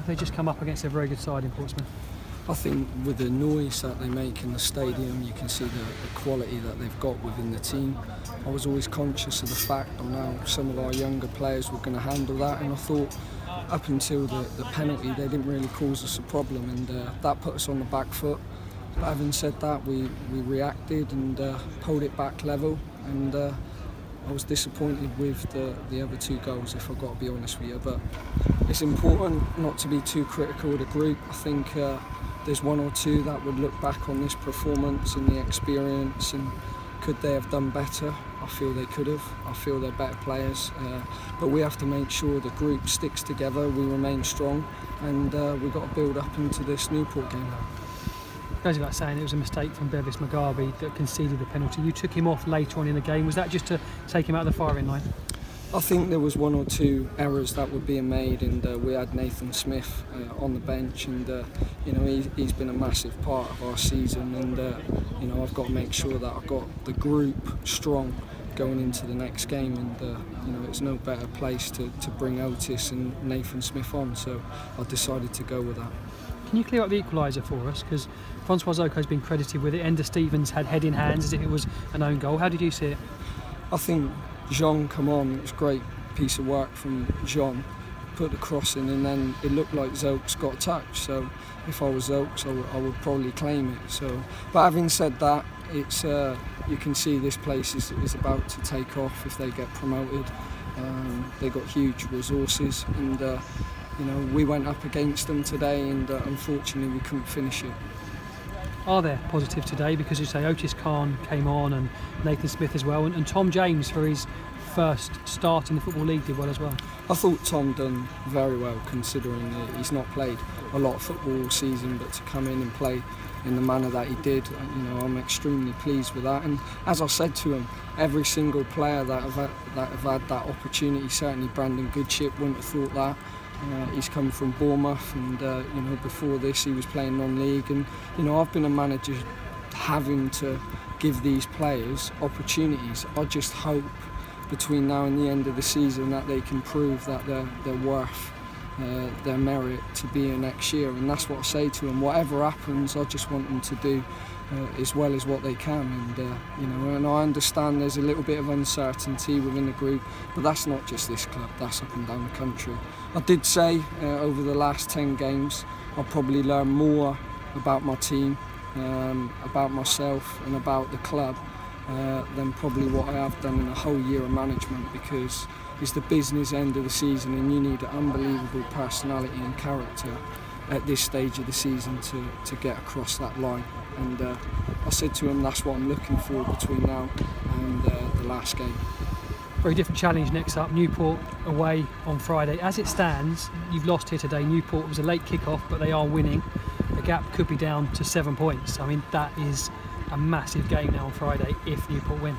they just come up against a very good side in Portsmouth? I think with the noise that they make in the stadium, you can see the quality that they've got within the team. I was always conscious of the fact on how some of our younger players were going to handle that, and I thought up until the penalty they didn't really cause us a problem, and that put us on the back foot. But having said that, we reacted and pulled it back level, and I was disappointed with the other 2 goals, if I've got to be honest with you. But it's important not to be too critical of the group. I think there's 1 or 2 that would look back on this performance and the experience and could they have done better? I feel they could have. I feel they're better players. But we have to make sure the group sticks together, we remain strong, and we've got to build up into this Newport game now. Goes without saying, it was a mistake from Bevis Mugabe that conceded the penalty. You took him off later on in the game. Was that just to take him out of the firing line? I think there was 1 or 2 errors that were being made, and we had Nathan Smith on the bench, and you know, he's been a massive part of our season, and you know, I've got to make sure that I've got the group strong going into the next game, and you know, it's no better place to bring Otis and Nathan Smith on, so I decided to go with that. Can you clear up the equaliser for us? Because Francois Zoko's been credited with it. Enda Stevens had head in hands as if it was an own goal. How did you see it? I think Jean come on, it was a great piece of work from Jean, put the cross in, and then it looked like Zokes got a touch, so if I was Zokes I would probably claim it. So, but having said that, it's you can see this place is about to take off if they get promoted. They've got huge resources, and you know, we went up against them today, and unfortunately we couldn't finish it. Are there positives today? Because you say Otis Khan came on, and Nathan Smith as well, and Tom James for his first start in the Football League did well as well. I thought Tom done very well, considering that he's not played a lot of football all season, but to come in and play in the manner that he did, you know, I'm extremely pleased with that. And as I said to him, every single player that have had that opportunity, certainly Brandon Goodship wouldn't have thought that. He's come from Bournemouth, and you know, before this he was playing non-league, and you know, I've been a manager having to give these players opportunities. I just hope between now and the end of the season that they can prove that they're worth their merit to be here next year, and that's what I say to them. Whatever happens, I just want them to do as well as what they can, and you know, and I understand there's a little bit of uncertainty within the group, but that's not just this club, that's up and down the country. I did say over the last 10 games I'll probably learn more about my team, about myself and about the club than probably what I have done in a whole year of management, because it's the business end of the season and you need an unbelievable personality and character at this stage of the season to get across that line. And I said to him that's what I'm looking for between now and the last game. Very different challenge next up, Newport away on Friday. As it stands, you've lost here today. Newport was a late kick-off, but they are winning. The gap could be down to 7 points. I mean, that is a massive game now on Friday if Newport win.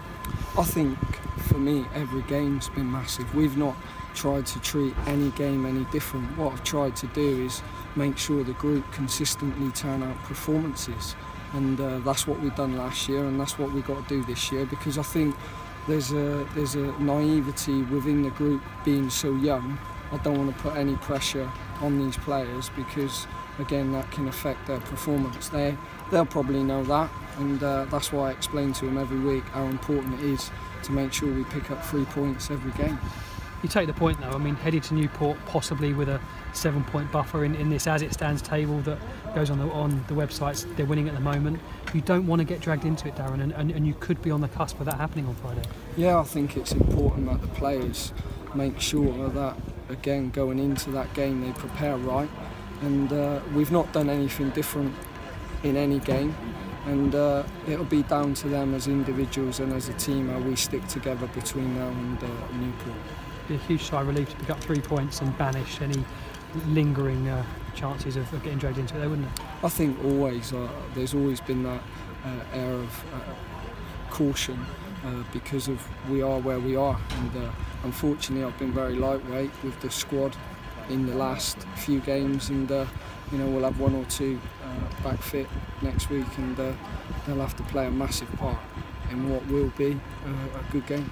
I think for me every game's been massive. We've not tried to treat any game any different. What I've tried to do is make sure the group consistently turn out performances, and that's what we've done last year, and that's what we've got to do this year, because I think there's a naivety within the group being so young. I don't want to put any pressure on these players, because again that can affect their performance. They'll probably know that, and that's why I explain to them every week how important it is to make sure we pick up 3 points every game. You take the point though, I mean, headed to Newport possibly with a 7-point buffer in this as it stands table that goes on the websites. They're winning at the moment. You don't want to get dragged into it, Darren, and you could be on the cusp of that happening on Friday. Yeah, I think it's important that the players make sure that, again, going into that game they prepare right, and we've not done anything different in any game, and it'll be down to them as individuals and as a team how we stick together between now and Newport. Be a huge sigh of relief to pick up 3 points and banish any lingering chances of getting dragged into it, wouldn't it? I think always there's always been that air of caution because of we are where we are, and unfortunately I've been very lightweight with the squad in the last few games, and you know, we'll have 1 or 2 back fit next week, and they'll have to play a massive part in what will be a good game.